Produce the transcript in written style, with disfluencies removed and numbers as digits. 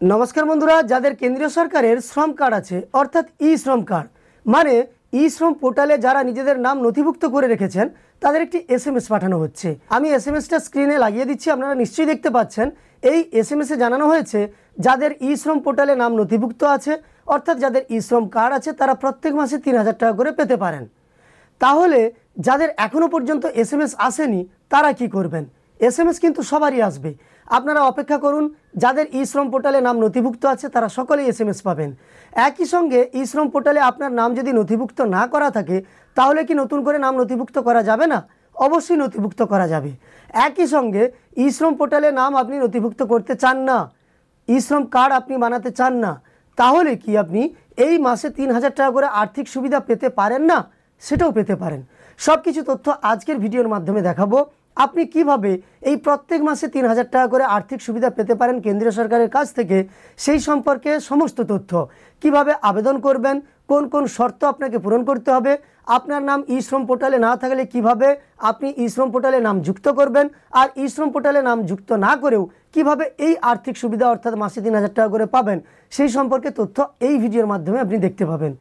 नमस्कार बंधुरा जादेर केंद्रीय सरकारेर श्रम कार्ड आछे अर्थात ई श्रम कार्ड माने ई श्रम पोर्टाले जारा निजेदेर नाम नथिभुक्त करे रेखेछेन तादेर एकटी एसएमएस पाठानो हच्छे। आमी एसएमएसटा स्क्रिने लागिए दिচ্ছি, आपनारा निश्चयই देखते पाচ্ছেন। এই এসএমএসে জানানো হয়েছে যাদের ই শ্রম পোর্টালে নাম নথিভুক্ত আছে অর্থাৎ যাদের ই শ্রম কার্ড আছে তারা প্রত্যেক মাসে ৩০০০ টাকা করে পেতে পারেন। তাহলে যাদের এখনো পর্যন্ত এসএমএস আসেনি তারা কি করবেন? এসএমএস কিন্তু সবারই আসবে, আপনারা অপেক্ষা করুন। যাদের ই শ্রম পোর্টালে নাম নথিভুক্ত আছে তারা সকলেই এসএমএস পাবেন। একই সঙ্গে ই শ্রম পোর্টালে আপনার নাম যদি নথিভুক্ত না করা থাকে তাহলে কি নতুন করে নাম নথিভুক্ত করা যাবে না? অবশ্যই নথিভুক্ত করা যাবে। একই সঙ্গে ই শ্রম পোর্টালে নাম আপনি নথিভুক্ত করতে চান না, ই শ্রম কার্ড আপনি বানাতে চান না, তাহলে কি আপনি এই মাসে ৩০০০ টাকা করে আর্থিক সুবিধা পেতে পারেন না? সেটাও পেতে পারেন। সব কিছু তথ্য আজকের ভিডিওর মাধ্যমে দেখাবো। আপনি কিভাবে এই প্রত্যেক মাসে ৩০০০ টাকা করে আর্থিক সুবিধা পেতে পারেন কেন্দ্রীয় সরকারের কাছ থেকে সেই সম্পর্কে সমস্ত তথ্য, কিভাবে আবেদন করবেন, কোন কোন শর্ত আপনাকে পূরণ করতে হবে, আপনার নাম ই শ্রম পোর্টালে না থাকলে কিভাবে আপনি ই শ্রম পোর্টালে নাম যুক্ত করবেন, আর ই শ্রম পোর্টালে নাম যুক্ত না করেও কিভাবে এই আর্থিক সুবিধা অর্থাৎ মাসে ৩০০০ টাকা করে পাবেন সেই সম্পর্কে তথ্য এই ভিডিওর মাধ্যমে আপনি দেখতে পাবেন।